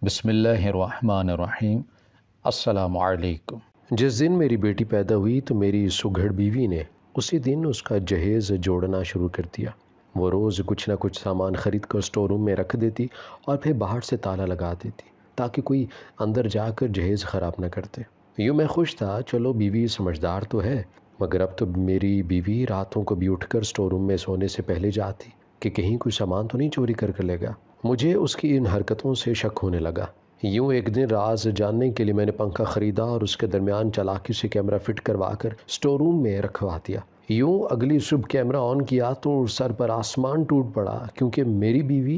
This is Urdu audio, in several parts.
بسم اللہ الرحمن الرحیم۔ السلام علیکم۔ جس دن میری بیٹی پیدا ہوئی تو میری سگھڑ بیوی نے اسی دن اس کا جہیز جوڑنا شروع کر دیا۔ وہ روز کچھ نہ کچھ سامان خرید کر اسٹور روم میں رکھ دیتی اور پھر باہر سے تالا لگا دیتی تاکہ کوئی اندر جا کر جہیز خراب نہ کرتے۔ یوں میں خوش تھا، چلو بیوی سمجھدار تو ہے، مگر اب تو میری بیوی راتوں کو بھی اٹھ کر اسٹور روم میں سونے سے پہلے جاتی کہ کہیں کوئی سامان تو نہیں چوری کر لے گا۔ مجھے اس کی ان حرکتوں سے شک ہونے لگا۔ یوں ایک دن راز جاننے کے لیے میں نے پنکھا خریدا اور اس کے درمیان چالاکی سے کیمرہ فٹ کروا کر اسٹور روم میں رکھوا دیا۔ یوں اگلی صبح کیمرہ آن کیا تو سر پر آسمان ٹوٹ پڑا، کیونکہ میری بیوی،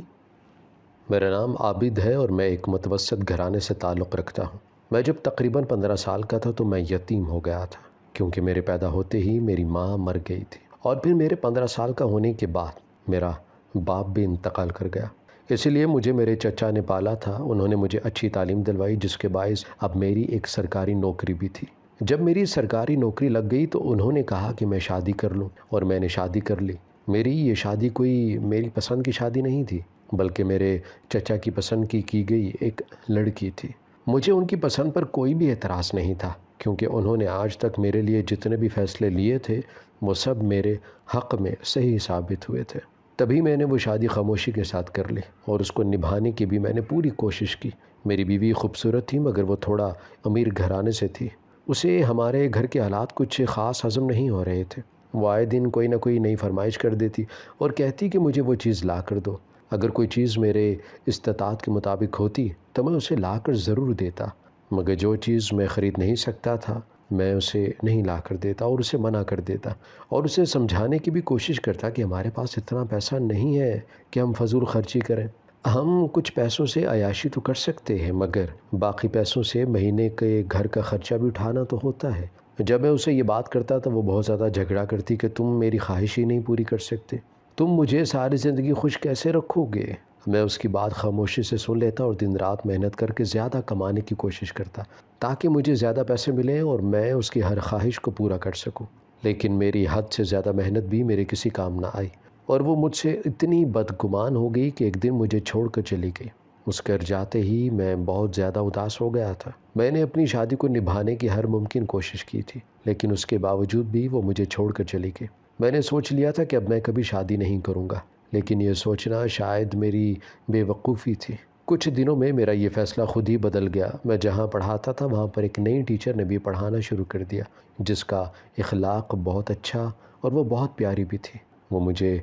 میرا نام عابد ہے اور میں ایک متوسط گھرانے سے تعلق رکھتا ہوں۔ میں جب تقریباً 15 سال کا تھا تو میں یتیم ہو گیا تھا، کیونکہ میرے پیدا ہوتے ہی میری ماں مر گئی تھی، اور پھر میرے 15 سال کا ہونے کے بعد میرا باپ بھی انتقال کر گیا۔ اسی لیے مجھے میرے چچا نے پالا تھا۔ انہوں نے مجھے اچھی تعلیم دلوائی، جس کے باعث اب میری ایک سرکاری نوکری بھی تھی۔ جب میری سرکاری نوکری لگ گئی تو انہوں نے کہا کہ میں شادی کر لوں، اور میں نے شادی کر لی۔ میری یہ شادی کوئی میری پسند کی شادی نہیں تھی، بلکہ میرے چچا کی پسند کی گئی ایک لڑکی تھی۔ مجھے ان کی پسند پر کوئی بھی اعتراض نہیں تھا، کیونکہ انہوں نے آج تک میرے لیے جتنے بھی فیصلے لیے تھے وہ سب میرے حق میں صحیح ثابت ہوئے تھے۔ تبھی میں نے وہ شادی خاموشی کے ساتھ کر لی، اور اس کو نبھانے کی بھی میں نے پوری کوشش کی۔ میری بیوی خوبصورت تھی، مگر وہ تھوڑا امیر گھرانے سے تھی۔ اسے ہمارے گھر کے حالات کچھ خاص ہضم نہیں ہو رہے تھے۔ وہ آئے دن کوئی نہ کوئی نئی فرمائش کر دیتی اور کہتی کہ مجھے وہ چیز لا کر دو۔ اگر کوئی چیز میرے استطاعت کے مطابق ہوتی تو میں اسے لا کر ضرور دیتا، مگر جو چیز میں خرید نہیں سکتا تھا میں اسے نہیں لا کر دیتا اور اسے منع کر دیتا، اور اسے سمجھانے کی بھی کوشش کرتا کہ ہمارے پاس اتنا پیسہ نہیں ہے کہ ہم فضول خرچی کریں۔ ہم کچھ پیسوں سے عیاشی تو کر سکتے ہیں، مگر باقی پیسوں سے مہینے کے گھر کا خرچہ بھی اٹھانا تو ہوتا ہے۔ جب میں اسے یہ بات کرتا تو وہ بہت زیادہ جھگڑا کرتی کہ تم میری خواہش ہی نہیں پوری کر سکتے، تم مجھے ساری زندگی خوش کیسے رکھو گے؟ میں اس کی بات خاموشی سے سن لیتا اور دن رات محنت کر کے زیادہ کمانے کی کوشش کرتا تاکہ مجھے زیادہ پیسے ملیں اور میں اس کی ہر خواہش کو پورا کر سکوں۔ لیکن میری حد سے زیادہ محنت بھی میرے کسی کام نہ آئی، اور وہ مجھ سے اتنی بدگمان ہو گئی کہ ایک دن مجھے چھوڑ کر چلی گئی۔ اس گھر جاتے ہی میں بہت زیادہ اداس ہو گیا تھا۔ میں نے اپنی شادی کو نبھانے کی ہر ممکن کوشش کی تھی، لیکن اس کے باوجود بھی وہ مجھے چھوڑ کر چلی گئی۔ میں نے سوچ لیا تھا کہ اب میں کبھی شادی نہیں کروں گا، لیکن یہ سوچنا شاید میری بے وقوفی تھی۔ کچھ دنوں میں میرا یہ فیصلہ خود ہی بدل گیا۔ میں جہاں پڑھاتا تھا وہاں پر ایک نئی ٹیچر نے بھی پڑھانا شروع کر دیا، جس کا اخلاق بہت اچھا اور وہ بہت پیاری بھی تھی۔ وہ مجھے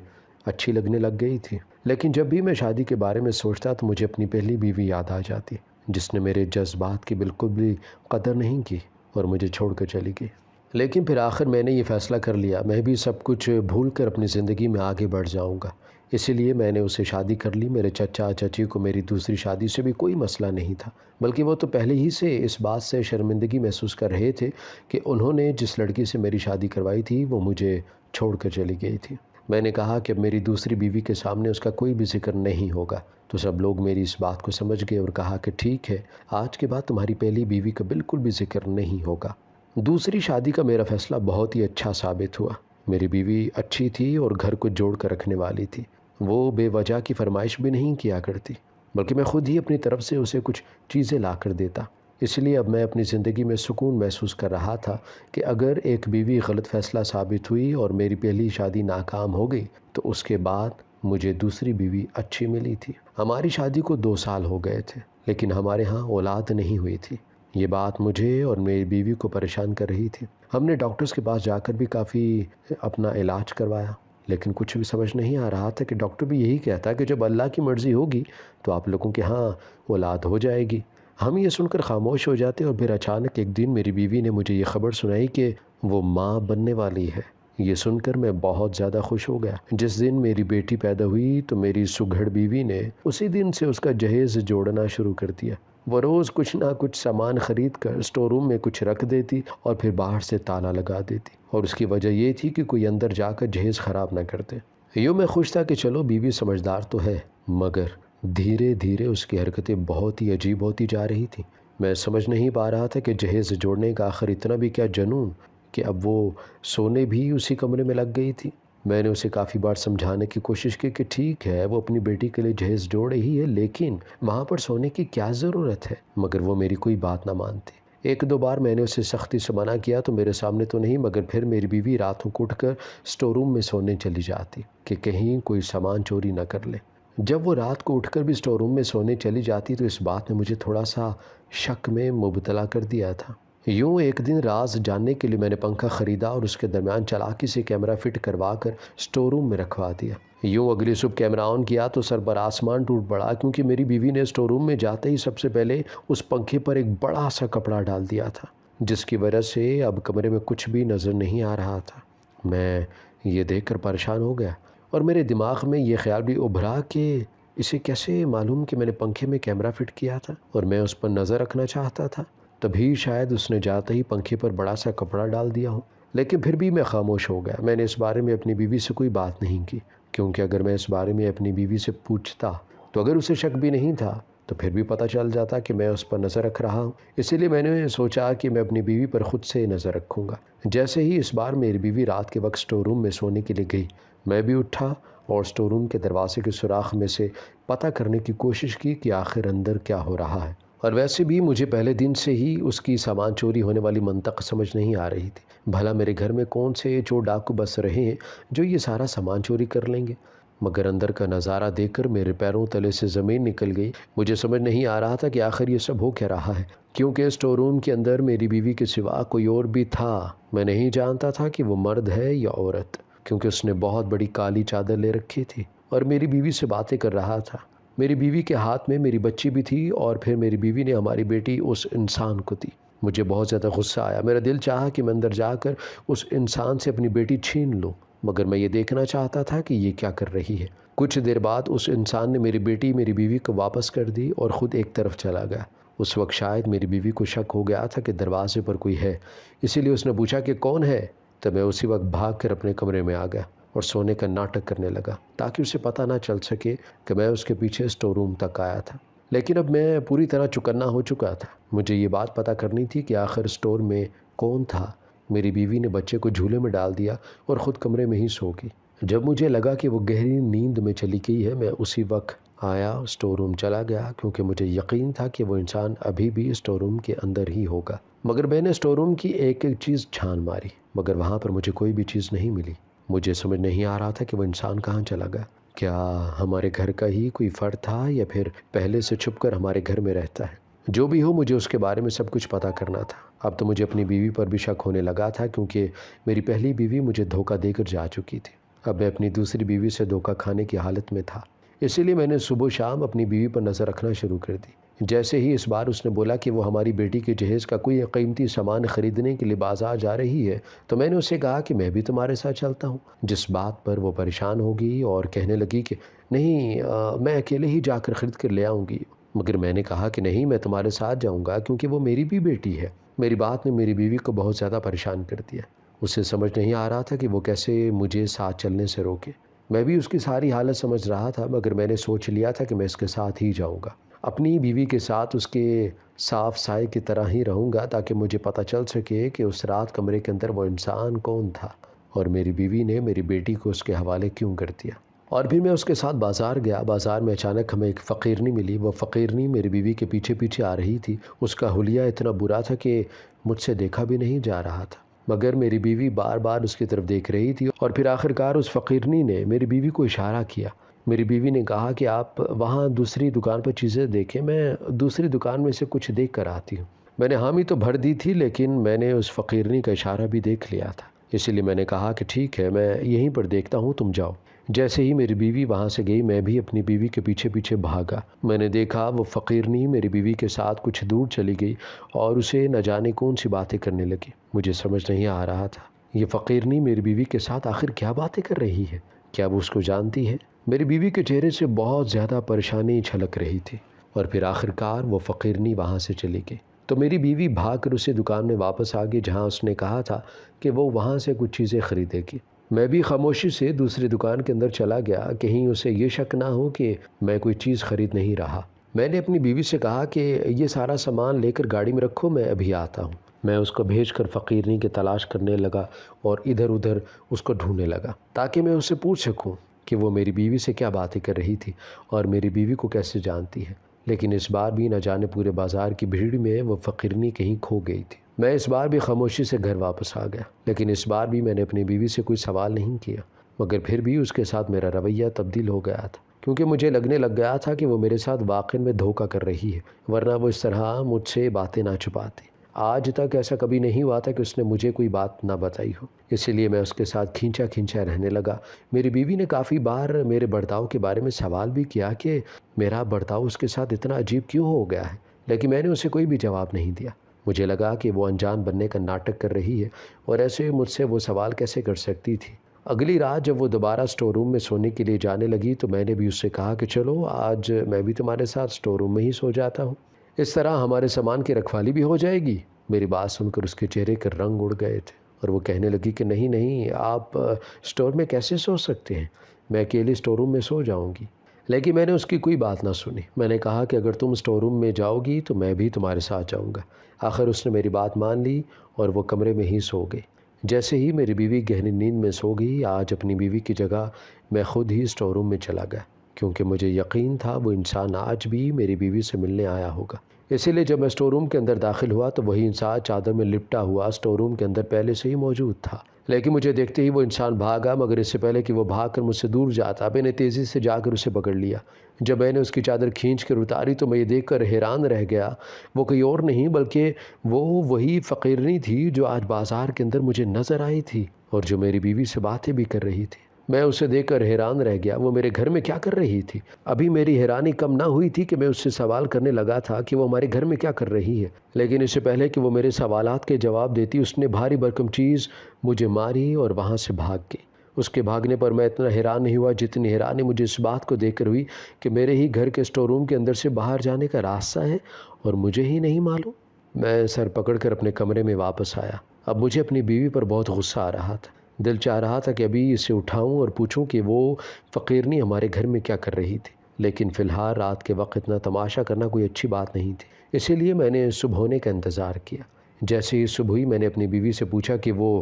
اچھی لگنے لگ گئی تھی، لیکن جب بھی میں شادی کے بارے میں سوچتا تو مجھے اپنی پہلی بیوی یاد آ جاتی، جس نے میرے جذبات کی بالکل بھی قدر نہیں کی اور مجھے چھوڑ کر چلی گئی۔ لیکن پھر آخر میں نے یہ فیصلہ کر لیا، میں بھی سب کچھ بھول کر اپنی زندگی میں آگے بڑھ جاؤں گا۔ اسی لیے میں نے اسے شادی کر لی۔ میرے چچا چچی کو میری دوسری شادی سے بھی کوئی مسئلہ نہیں تھا، بلکہ وہ تو پہلے ہی سے اس بات سے شرمندگی محسوس کر رہے تھے کہ انہوں نے جس لڑکی سے میری شادی کروائی تھی وہ مجھے چھوڑ کر چلی گئی تھی۔ میں نے کہا کہ اب میری دوسری بیوی کے سامنے اس کا کوئی بھی ذکر نہیں ہوگا، تو سب لوگ میری اس بات کو سمجھ گئے اور کہا کہ ٹھیک ہے، آج کے بعد تمہاری پہلی بیوی کا بالکل بھی ذکر نہیں ہوگا۔ دوسری شادی کا میرا فیصلہ بہت ہی اچھا ثابت ہوا۔ میری بیوی اچھی تھی اور گھر کو جوڑ کر رکھنے والی تھی۔ وہ بے وجہ کی فرمائش بھی نہیں کیا کرتی، بلکہ میں خود ہی اپنی طرف سے اسے کچھ چیزیں لا کر دیتا۔ اس لیے اب میں اپنی زندگی میں سکون محسوس کر رہا تھا کہ اگر ایک بیوی غلط فیصلہ ثابت ہوئی اور میری پہلی شادی ناکام ہو گئی تو اس کے بعد مجھے دوسری بیوی اچھی ملی تھی۔ ہماری شادی کو 2 سال ہو گئے تھے، لیکن ہمارے ہاں اولاد نہیں ہوئی تھی۔ یہ بات مجھے اور میری بیوی کو پریشان کر رہی تھی۔ ہم نے ڈاکٹرز کے پاس جا کر بھی کافی اپنا علاج کروایا، لیکن کچھ بھی سمجھ نہیں آ رہا تھا کہ ڈاکٹر بھی یہی کہتا کہ جب اللہ کی مرضی ہوگی تو آپ لوگوں کے ہاں اولاد ہو جائے گی۔ ہم یہ سن کر خاموش ہو جاتے، اور پھر اچانک ایک دن میری بیوی نے مجھے یہ خبر سنائی کہ وہ ماں بننے والی ہے۔ یہ سن کر میں بہت زیادہ خوش ہو گیا۔ جس دن میری بیٹی پیدا ہوئی تو میری سگھڑ بیوی نے اسی دن سے اس کا جہیز جوڑنا شروع کر دیا۔ وہ روز کچھ نہ کچھ سامان خرید کر اسٹور روم میں کچھ رکھ دیتی اور پھر باہر سے تالا لگا دیتی، اور اس کی وجہ یہ تھی کہ کوئی اندر جا کر جہیز خراب نہ کرتے۔ یوں میں خوش تھا کہ چلو بیوی سمجھدار تو ہے، مگر دھیرے دھیرے اس کی حرکتیں بہت ہی عجیب ہوتی جا رہی تھیں۔ میں سمجھ نہیں پا رہا تھا کہ جہیز جوڑنے کا آخر اتنا بھی کیا جنون کہ اب وہ سونے بھی اسی کمرے میں لگ گئی تھی۔ میں نے اسے کافی بار سمجھانے کی کوشش کی کہ ٹھیک ہے وہ اپنی بیٹی کے لیے جہیز جوڑ رہی ہے، لیکن وہاں پر سونے کی کیا ضرورت ہے، مگر وہ میری کوئی بات نہ مانتی۔ ایک دو بار میں نے اسے سختی سے منع کیا تو میرے سامنے تو نہیں، مگر پھر میری بیوی راتوں کو اٹھ کر اسٹور روم میں سونے چلی جاتی کہ کہیں کوئی سامان چوری نہ کر لے۔ جب وہ رات کو اٹھ کر بھی اسٹور روم میں سونے چلی جاتی تو اس بات نے مجھے تھوڑا سا شک میں مبتلا کر دیا تھا۔ یوں ایک دن راز جاننے کے لیے میں نے پنکھا خریدا اور اس کے درمیان چالاکی سے کیمرہ فٹ کروا کر اسٹور روم میں رکھوا دیا۔ یوں اگلی صبح کیمرہ آن کیا تو سر پر آسمان ٹوٹ پڑا، کیونکہ میری بیوی نے اسٹور روم میں جاتے ہی سب سے پہلے اس پنکھے پر ایک بڑا سا کپڑا ڈال دیا تھا، جس کی وجہ سے اب کمرے میں کچھ بھی نظر نہیں آ رہا تھا۔ میں یہ دیکھ کر پریشان ہو گیا اور میرے دماغ میں یہ خیال بھی ابھرا کہ اسے کیسے معلوم کہ میں نے پنکھے میں کیمرہ فٹ کیا تھا اور میں اس پر نظر رکھنا چاہتا تھا۔ تبھی شاید اس نے جاتے ہی پنکھے پر بڑا سا کپڑا ڈال دیا ہو، لیکن پھر بھی میں خاموش ہو گیا۔ میں نے اس بارے میں اپنی بیوی سے کوئی بات نہیں کی، کیونکہ اگر میں اس بارے میں اپنی بیوی سے پوچھتا تو اگر اسے شک بھی نہیں تھا تو پھر بھی پتہ چل جاتا کہ میں اس پر نظر رکھ رہا ہوں۔ اسی لیے میں نے سوچا کہ میں اپنی بیوی پر خود سے نظر رکھوں گا۔ جیسے ہی اس بار میری بیوی رات کے وقت اسٹور روم میں سونے کے لیے گئی، میں بھی اٹھا اور اسٹور روم کے دروازے کے سوراخ میں سے پتہ کرنے کی کوشش کی کہ آخر اندر کیا ہو رہا ہے۔ اور ویسے بھی مجھے پہلے دن سے ہی اس کی سامان چوری ہونے والی منطق سمجھ نہیں آ رہی تھی۔ بھلا میرے گھر میں کون سے چور ڈاکو بس رہے ہیں جو یہ سارا سامان چوری کر لیں گے؟ مگر اندر کا نظارہ دیکھ کر میرے پیروں تلے سے زمین نکل گئی۔ مجھے سمجھ نہیں آ رہا تھا کہ آخر یہ سب ہو کیا رہا ہے، کیونکہ اسٹور روم کے اندر میری بیوی کے سوا کوئی اور بھی تھا۔ میں نہیں جانتا تھا کہ وہ مرد ہے یا عورت، کیونکہ اس نے بہت بڑی کالی چادر لے رکھی تھی اور میری بیوی سے باتیں کر رہا تھا۔ میری بیوی کے ہاتھ میں میری بچی بھی تھی اور پھر میری بیوی نے ہماری بیٹی اس انسان کو دی۔ مجھے بہت زیادہ غصہ آیا۔ میرا دل چاہا کہ میں اندر جا کر اس انسان سے اپنی بیٹی چھین لوں، مگر میں یہ دیکھنا چاہتا تھا کہ یہ کیا کر رہی ہے۔ کچھ دیر بعد اس انسان نے میری بیوی کو واپس کر دی اور خود ایک طرف چلا گیا۔ اس وقت شاید میری بیوی کو شک ہو گیا تھا کہ دروازے پر کوئی ہے، اسی لیے اس نے پوچھا کہ کون ہے؟ تو میں اسی وقت بھاگ کر اپنے کمرے میں آ گیا اور سونے کا ناٹک کرنے لگا تاکہ اسے پتہ نہ چل سکے کہ میں اس کے پیچھے اسٹور روم تک آیا تھا۔ لیکن اب میں پوری طرح چکنا ہو چکا تھا۔ مجھے یہ بات پتہ کرنی تھی کہ آخر اسٹور میں کون تھا۔ میری بیوی نے بچے کو جھولے میں ڈال دیا اور خود کمرے میں ہی سو گئی۔ جب مجھے لگا کہ وہ گہری نیند میں چلی گئی ہے، میں اسی وقت آیا، اسٹور روم چلا گیا، کیونکہ مجھے یقین تھا کہ وہ انسان ابھی بھی اسٹور روم کے اندر ہی ہوگا۔ مگر میں نے اسٹور روم کی ایک ایک چیز چھان ماری، مگر وہاں پر مجھے کوئی بھی چیز نہیں ملی۔ مجھے سمجھ نہیں آ رہا تھا کہ وہ انسان کہاں چلا گیا۔ کیا ہمارے گھر کا ہی کوئی فرد تھا یا پھر پہلے سے چھپ کر ہمارے گھر میں رہتا ہے؟ جو بھی ہو، مجھے اس کے بارے میں سب کچھ پتہ کرنا تھا۔ اب تو مجھے اپنی بیوی پر بھی شک ہونے لگا تھا، کیونکہ میری پہلی بیوی مجھے دھوکہ دے کر جا چکی تھی۔ اب میں اپنی دوسری بیوی سے دھوکہ کھانے کی حالت میں تھا، اسی لیے میں نے صبح و شام اپنی بیوی پر نظر رکھنا شروع کر دی۔ جیسے ہی اس بار اس نے بولا کہ وہ ہماری بیٹی کے جہیز کا کوئی قیمتی سامان خریدنے کے لیے بازار جا رہی ہے، تو میں نے اسے کہا کہ میں بھی تمہارے ساتھ چلتا ہوں، جس بات پر وہ پریشان ہو گئی اور کہنے لگی کہ نہیں، میں اکیلے ہی جا کر خرید کر لے آؤں گی۔ مگر میں نے کہا کہ نہیں، میں تمہارے ساتھ جاؤں گا، کیونکہ وہ میری بھی بیٹی ہے۔ میری بات نے میری بیوی کو بہت زیادہ پریشان کر دیا۔ اسے سمجھ نہیں آ رہا تھا کہ وہ کیسے مجھے ساتھ چلنے سے روکے۔ میں بھی اس کی ساری حالت سمجھ رہا تھا، مگر میں نے سوچ لیا تھا کہ میں اس کے ساتھ ہی جاؤں گا، اپنی بیوی کے ساتھ اس کے صاف سائے کی طرح ہی رہوں گا، تاکہ مجھے پتہ چل سکے کہ اس رات کمرے کے اندر وہ انسان کون تھا اور میری بیوی نے میری بیٹی کو اس کے حوالے کیوں کر دیا۔ اور پھر میں اس کے ساتھ بازار گیا۔ بازار میں اچانک ہمیں ایک فقیرنی ملی۔ وہ فقیرنی میری بیوی کے پیچھے پیچھے آ رہی تھی۔ اس کا حلیہ اتنا برا تھا کہ مجھ سے دیکھا بھی نہیں جا رہا تھا، مگر میری بیوی بار بار اس کی طرف دیکھ رہی تھی۔ اور پھر آخرکار اس فقیرنی نے میری بیوی کو اشارہ کیا۔ میری بیوی نے کہا کہ آپ وہاں دوسری دکان پر چیزیں دیکھیں، میں دوسری دکان میں سے کچھ دیکھ کر آتی ہوں۔ میں نے حامی تو بھر دی تھی، لیکن میں نے اس فقیرنی کا اشارہ بھی دیکھ لیا تھا، اسی لیے میں نے کہا کہ ٹھیک ہے، میں یہیں پر دیکھتا ہوں، تم جاؤ۔ جیسے ہی میری بیوی وہاں سے گئی، میں بھی اپنی بیوی کے پیچھے پیچھے بھاگا۔ میں نے دیکھا وہ فقیرنی میری بیوی کے ساتھ کچھ دور چلی گئی اور اسے نہ جانے کون سی باتیں کرنے لگی۔ مجھے سمجھ نہیں آ رہا تھا یہ فقیرنی میری بیوی کے ساتھ آخر کیا باتیں کر رہی ہے؟ کیا وہ اس کو جانتی ہے؟ میری بیوی کے چہرے سے بہت زیادہ پریشانی چھلک رہی تھی۔ اور پھر آخرکار وہ فقیرنی وہاں سے چلی گئی، تو میری بیوی بھاگ کر اسی دکان میں واپس آ گئی جہاں اس نے کہا تھا کہ وہ وہاں سے کچھ چیزیں خریدے گی۔ میں بھی خاموشی سے دوسری دکان کے اندر چلا گیا، کہیں اسے یہ شک نہ ہو کہ میں کوئی چیز خرید نہیں رہا۔ میں نے اپنی بیوی سے کہا کہ یہ سارا سامان لے کر گاڑی میں رکھو، میں ابھی آتا ہوں۔ میں اس کو بھیج کر فقیرنی کی تلاش کرنے لگا اور ادھر ادھر اس کو ڈھونڈنے لگا تاکہ میں اس سے پوچھ سکوں کہ وہ میری بیوی سے کیا باتیں کر رہی تھی اور میری بیوی کو کیسے جانتی ہے۔ لیکن اس بار بھی نہ جانے پورے بازار کی بھیڑ میں وہ فقیرنی کہیں کھو گئی تھی۔ میں اس بار بھی خاموشی سے گھر واپس آ گیا، لیکن اس بار بھی میں نے اپنی بیوی سے کوئی سوال نہیں کیا، مگر پھر بھی اس کے ساتھ میرا رویہ تبدیل ہو گیا تھا، کیونکہ مجھے لگنے لگ گیا تھا کہ وہ میرے ساتھ واقعی میں دھوکہ کر رہی ہے، ورنہ وہ اس طرح مجھ سے باتیں نہ چھپاتی۔ آج تک ایسا کبھی نہیں ہوا تھا کہ اس نے مجھے کوئی بات نہ بتائی ہو، اسی لیے میں اس کے ساتھ کھینچا رہنے لگا۔ میری بیوی نے کافی بار میرے برتاؤ کے بارے میں سوال بھی کیا کہ میرا برتاؤ اس کے ساتھ اتنا عجیب کیوں ہو گیا ہے، لیکن میں نے اسے کوئی بھی جواب نہیں دیا۔ مجھے لگا کہ وہ انجان بننے کا ناٹک کر رہی ہے اور ایسے مجھ سے وہ سوال کیسے کر سکتی تھی۔ اگلی رات جب وہ دوبارہ اسٹور روم میں سونے کے لیے جانے لگی تو میں نے بھی اس سے کہا کہ چلو آج میں بھی تمہارے ساتھ اسٹور روم میں ہی سو جاتا ہوں، اس طرح ہمارے سامان کی رکھوالی بھی ہو جائے گی۔ میری بات سن کر اس کے چہرے کے رنگ اڑ گئے تھے اور وہ کہنے لگی کہ نہیں آپ اسٹور میں کیسے سو سکتے ہیں، میں اکیلے اسٹور روم میں سو جاؤں گی۔ لیکن میں نے اس کی کوئی بات نہ سنی۔ میں نے کہا کہ اگر تم اسٹور روم میں جاؤ گی تو میں بھی تمہارے ساتھ جاؤں گا۔ آخر اس نے میری بات مان لی اور وہ کمرے میں ہی سو گئی۔ جیسے ہی میری بیوی گہری نیند میں سو گئی، آج اپنی بیوی کی جگہ میں خود ہی اسٹور روم میں چلا گیا، کیونکہ مجھے یقین تھا وہ انسان آج بھی میری بیوی سے ملنے آیا ہوگا۔ اسی لیے جب میں اسٹور روم کے اندر داخل ہوا تو وہی انسان چادر میں لپٹا ہوا اسٹور روم کے اندر پہلے سے ہی موجود تھا، لیکن مجھے دیکھتے ہی وہ انسان بھاگا، مگر اس سے پہلے کہ وہ بھاگ کر مجھ سے دور جاتا میں نے تیزی سے جا کر اسے پکڑ لیا۔ جب میں نے اس کی چادر کھینچ کر اتاری تو میں یہ دیکھ کر حیران رہ گیا، وہ کوئی اور نہیں بلکہ وہ وہی فقیرنی تھی جو آج بازار کے اندر مجھے نظر آئی تھی اور جو میری بیوی سے باتیں بھی کر رہی تھی۔ میں اسے دیکھ کر حیران رہ گیا، وہ میرے گھر میں کیا کر رہی تھی؟ ابھی میری حیرانی کم نہ ہوئی تھی کہ میں اس سے سوال کرنے لگا تھا کہ وہ ہمارے گھر میں کیا کر رہی ہے، لیکن اس سے پہلے کہ وہ میرے سوالات کے جواب دیتی اس نے بھاری بھرکم چیز مجھے ماری اور وہاں سے بھاگ گئی۔ اس کے بھاگنے پر میں اتنا حیران نہیں ہوا جتنی حیرانی مجھے اس بات کو دیکھ کر ہوئی کہ میرے ہی گھر کے اسٹور روم کے اندر سے باہر جانے کا راستہ ہے اور مجھے ہی نہیں معلوم۔ میں سر پکڑ کر اپنے کمرے میں واپس آیا۔ اب مجھے اپنی بیوی پر بہت غصہ آ رہا تھا۔ دل چاہ رہا تھا کہ ابھی اسے اٹھاؤں اور پوچھوں کہ وہ فقیرنی ہمارے گھر میں کیا کر رہی تھی، لیکن فی الحال رات کے وقت اتنا تماشا کرنا کوئی اچھی بات نہیں تھی، اسی لیے میں نے صبح ہونے کا انتظار کیا۔ جیسے ہی صبح ہوئی میں نے اپنی بیوی سے پوچھا کہ وہ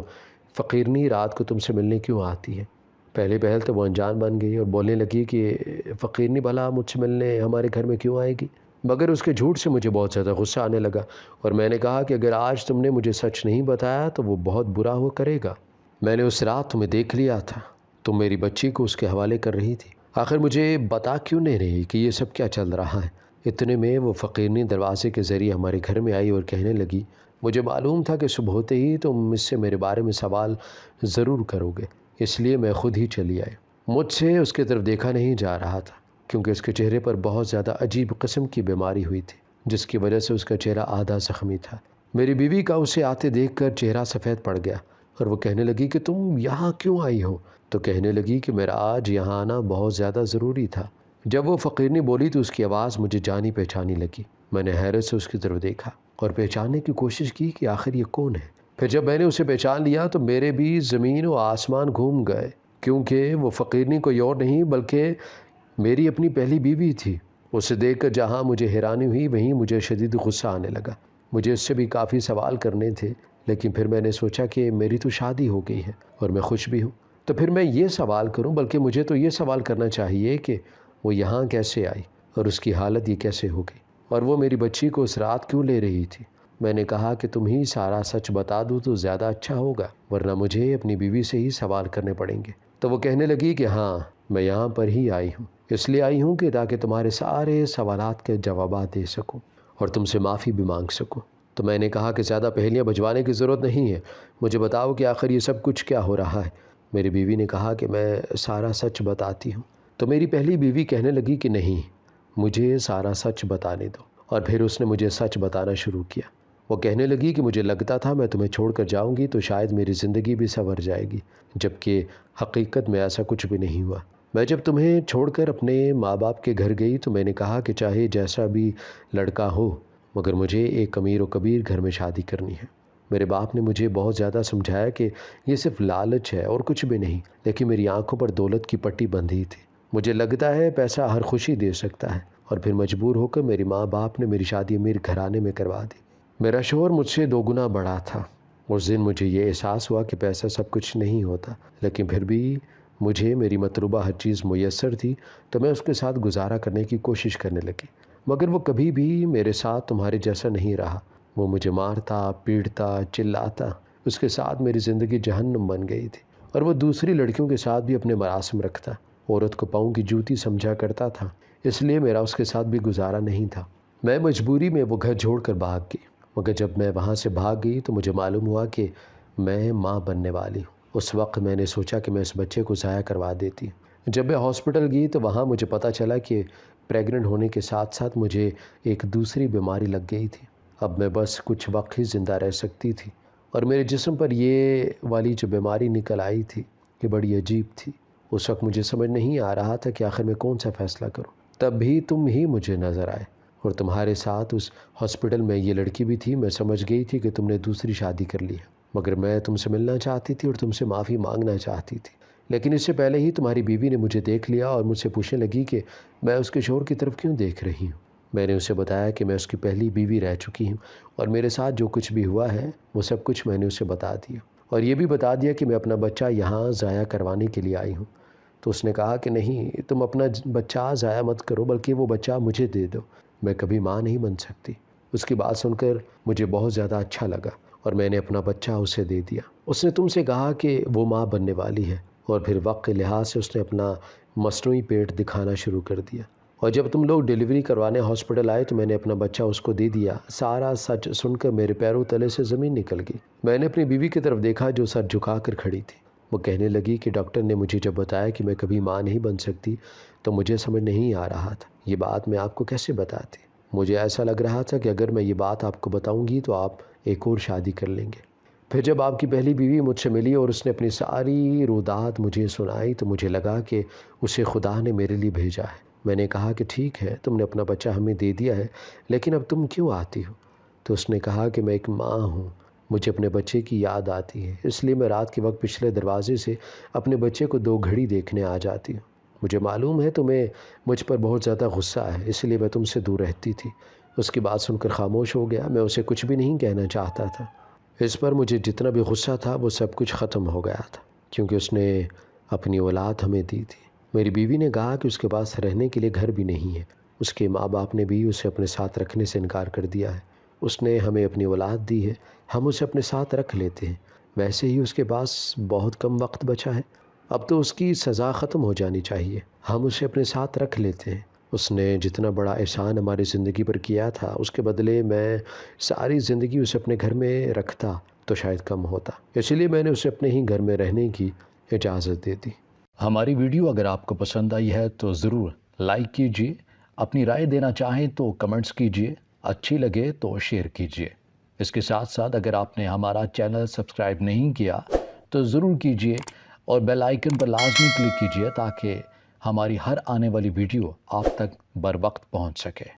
فقیرنی رات کو تم سے ملنے کیوں آتی ہے؟ پہلے پہل تو وہ انجان بن گئی اور بولنے لگی کہ فقیرنی بھلا مجھ سے ملنے ہمارے گھر میں کیوں آئے گی، مگر اس کے جھوٹ سے مجھے بہت زیادہ غصہ آنے لگا اور میں نے کہا کہ اگر آج تم نے مجھے سچ نہیں بتایا تو وہ بہت برا ہو کرے گا۔ میں نے اس رات تمہیں دیکھ لیا تھا، تم میری بچی کو اس کے حوالے کر رہی تھی، آخر مجھے بتا کیوں نہیں رہی کہ یہ سب کیا چل رہا ہے؟ اتنے میں وہ فقیرنی دروازے کے ذریعے ہمارے گھر میں آئی اور کہنے لگی مجھے معلوم تھا کہ صبح ہوتے ہی تم مجھ سے میرے بارے میں سوال ضرور کرو گے، اس لیے میں خود ہی چلی آئی۔ مجھ سے اس کی طرف دیکھا نہیں جا رہا تھا کیونکہ اس کے چہرے پر بہت زیادہ عجیب قسم کی بیماری ہوئی تھی جس کی وجہ سے اس کا چہرہ آدھا زخمی تھا۔ میری بیوی کا اسے آتے دیکھ کر چہرہ سفید پڑ گیا اور وہ کہنے لگی کہ تم یہاں کیوں آئی ہو؟ تو کہنے لگی کہ میرا آج یہاں آنا بہت زیادہ ضروری تھا۔ جب وہ فقیرنی بولی تو اس کی آواز مجھے جانی پہچانی لگی۔ میں نے حیرت سے اس کی طرف دیکھا اور پہچاننے کی کوشش کی کہ آخر یہ کون ہے۔ پھر جب میں نے اسے پہچان لیا تو میرے بھی زمین و آسمان گھوم گئے، کیونکہ وہ فقیرنی کوئی اور نہیں بلکہ میری اپنی پہلی بیوی تھی۔ اسے دیکھ کر جہاں مجھے حیرانی ہوئی وہیں مجھے شدید غصہ آنے لگا۔ مجھے اس سے بھی کافی سوال کرنے تھے، لیکن پھر میں نے سوچا کہ میری تو شادی ہو گئی ہے اور میں خوش بھی ہوں، تو پھر میں یہ سوال کروں، بلکہ مجھے تو یہ سوال کرنا چاہیے کہ وہ یہاں کیسے آئی اور اس کی حالت یہ کیسے ہو گئی اور وہ میری بچی کو اس رات کیوں لے رہی تھی۔ میں نے کہا کہ تم ہی سارا سچ بتا دو تو زیادہ اچھا ہوگا، ورنہ مجھے اپنی بیوی سے ہی سوال کرنے پڑیں گے۔ تو وہ کہنے لگی کہ ہاں میں یہاں پر ہی آئی ہوں، اس لیے آئی ہوں کہ تاکہ تمہارے سارے سوالات کے جوابات دے سکوں اور تم سے معافی بھی مانگ سکوں۔ تو میں نے کہا کہ زیادہ پہلیاں بھجوانے کی ضرورت نہیں ہے، مجھے بتاؤ کہ آخر یہ سب کچھ کیا ہو رہا ہے۔ میری بیوی نے کہا کہ میں سارا سچ بتاتی ہوں۔ تو میری پہلی بیوی کہنے لگی کہ نہیں، مجھے سارا سچ بتانے دو، اور پھر اس نے مجھے سچ بتانا شروع کیا۔ وہ کہنے لگی کہ مجھے لگتا تھا میں تمہیں چھوڑ کر جاؤں گی تو شاید میری زندگی بھی سنور جائے گی، جبکہ حقیقت میں ایسا کچھ بھی نہیں ہوا۔ میں جب تمہیں چھوڑ کر اپنے ماں باپ کے گھر گئی تو میں نے کہا کہ چاہے جیسا بھی لڑکا ہو مگر مجھے ایک امیر و کبیر گھر میں شادی کرنی ہے۔ میرے باپ نے مجھے بہت زیادہ سمجھایا کہ یہ صرف لالچ ہے اور کچھ بھی نہیں، لیکن میری آنکھوں پر دولت کی پٹی بندھی تھی۔ مجھے لگتا ہے پیسہ ہر خوشی دے سکتا ہے، اور پھر مجبور ہو کر میری ماں باپ نے میری شادی امیر گھرانے میں کروا دی۔ میرا شوہر مجھ سے 2 گنا بڑا تھا۔ اس دن مجھے یہ احساس ہوا کہ پیسہ سب کچھ نہیں ہوتا، لیکن پھر بھی مجھے میری مطلوبہ ہر چیز میسر تھی تو میں اس کے ساتھ گزارا کرنے کی کوشش کرنے لگی، مگر وہ کبھی بھی میرے ساتھ تمہارے جیسا نہیں رہا۔ وہ مجھے مارتا، پیٹتا، چلاتا۔ اس کے ساتھ میری زندگی جہنم بن گئی تھی، اور وہ دوسری لڑکیوں کے ساتھ بھی اپنے مراسم رکھتا، عورت کو پاؤں کی جوتی سمجھا کرتا تھا، اس لیے میرا اس کے ساتھ بھی گزارا نہیں تھا۔ میں مجبوری میں وہ گھر چھوڑ کر بھاگ گئی، مگر جب میں وہاں سے بھاگ گئی تو مجھے معلوم ہوا کہ میں ماں بننے والی ہوں۔ اس وقت میں نے سوچا کہ میں اس بچے کو ضائع کروا دیتی ہوں۔ جب میں ہاسپٹل گئی تو وہاں مجھے پتہ چلا کہ پریگننٹ ہونے کے ساتھ ساتھ مجھے ایک دوسری بیماری لگ گئی تھی۔ اب میں بس کچھ وقت ہی زندہ رہ سکتی تھی، اور میرے جسم پر یہ والی جو بیماری نکل آئی تھی یہ بڑی عجیب تھی۔ اس وقت مجھے سمجھ نہیں آ رہا تھا کہ آخر میں کون سا فیصلہ کروں۔ تب بھی تم ہی مجھے نظر آئے، اور تمہارے ساتھ اس ہاسپٹل میں یہ لڑکی بھی تھی۔ میں سمجھ گئی تھی کہ تم نے دوسری شادی کر لی ہے، مگر میں تم سے ملنا چاہتی تھی اور تم سے معافی مانگنا چاہتی تھی۔ لیکن اس سے پہلے ہی تمہاری بیوی نے مجھے دیکھ لیا اور مجھ سے پوچھنے لگی کہ میں اس کے شوہر کی طرف کیوں دیکھ رہی ہوں۔ میں نے اسے بتایا کہ میں اس کی پہلی بیوی رہ چکی ہوں، اور میرے ساتھ جو کچھ بھی ہوا ہے وہ سب کچھ میں نے اسے بتا دیا، اور یہ بھی بتا دیا کہ میں اپنا بچہ یہاں ضائع کروانے کے لیے آئی ہوں۔ تو اس نے کہا کہ نہیں، تم اپنا بچہ ضائع مت کرو، بلکہ وہ بچہ مجھے دے دو، میں کبھی ماں نہیں بن سکتی۔ اس کی بات سن کر مجھے بہت زیادہ اچھا لگا، اور میں نے اپنا بچہ اسے دے دیا۔ اس نے تم سے کہا کہ وہ ماں بننے والی ہے، اور پھر وقت کے لحاظ سے اس نے اپنا مصنوعی پیٹ دکھانا شروع کر دیا، اور جب تم لوگ ڈیلیوری کروانے ہاسپٹل آئے تو میں نے اپنا بچہ اس کو دے دیا۔ سارا سچ سن کر میرے پیروں تلے سے زمین نکل گئی۔ میں نے اپنی بیوی کی طرف دیکھا جو سر جھکا کر کھڑی تھی۔ وہ کہنے لگی کہ ڈاکٹر نے مجھے جب بتایا کہ میں کبھی ماں نہیں بن سکتی تو مجھے سمجھ نہیں آ رہا تھا یہ بات میں آپ کو کیسے بتاتی۔ مجھے ایسا لگ رہا تھا کہ اگر میں یہ بات آپ کو بتاؤں گی تو آپ ایک اور شادی کر لیں گے۔ پھر جب آپ کی پہلی بیوی مجھ سے ملی اور اس نے اپنی ساری رودات مجھے سنائی تو مجھے لگا کہ اسے خدا نے میرے لیے بھیجا ہے۔ میں نے کہا کہ ٹھیک ہے، تم نے اپنا بچہ ہمیں دے دیا ہے، لیکن اب تم کیوں آتی ہو؟ تو اس نے کہا کہ میں ایک ماں ہوں، مجھے اپنے بچے کی یاد آتی ہے، اس لیے میں رات کے وقت پچھلے دروازے سے اپنے بچے کو 2 گھڑی دیکھنے آ جاتی ہوں۔ مجھے معلوم ہے تمہیں مجھ پر بہت زیادہ غصہ ہے، اس لیے میں تم سے دور رہتی تھی۔ اس کی بات سن کر خاموش ہو گیا۔ میں اسے کچھ بھی نہیں کہنا چاہتا تھا۔ اس پر مجھے جتنا بھی غصہ تھا وہ سب کچھ ختم ہو گیا تھا، کیونکہ اس نے اپنی اولاد ہمیں دی تھی۔ میری بیوی نے کہا کہ اس کے پاس رہنے کے لیے گھر بھی نہیں ہے۔ اس کے ماں باپ نے بھی اسے اپنے ساتھ رکھنے سے انکار کر دیا ہے۔ اس نے ہمیں اپنی اولاد دی ہے، ہم اسے اپنے ساتھ رکھ لیتے ہیں۔ ویسے ہی اس کے پاس بہت کم وقت بچا ہے، اب تو اس کی سزا ختم ہو جانی چاہیے، ہم اسے اپنے ساتھ رکھ لیتے ہیں۔ اس نے جتنا بڑا احسان ہماری زندگی پر کیا تھا، اس کے بدلے میں ساری زندگی اسے اپنے گھر میں رکھتا تو شاید کم ہوتا، اسی لیے میں نے اسے اپنے ہی گھر میں رہنے کی اجازت دے دی۔ ہماری ویڈیو اگر آپ کو پسند آئی ہے تو ضرور لائک کیجیے، اپنی رائے دینا چاہیں تو کمنٹس کیجیے، اچھی لگے تو شیئر کیجیے۔ اس کے ساتھ ساتھ اگر آپ نے ہمارا چینل سبسکرائب نہیں کیا تو ضرور کیجیے، اور بیل آئیکن پر لازمی کلک کیجیے تاکہ ہماری ہر آنے والی ویڈیو آپ تک بر وقت پہنچ سکے۔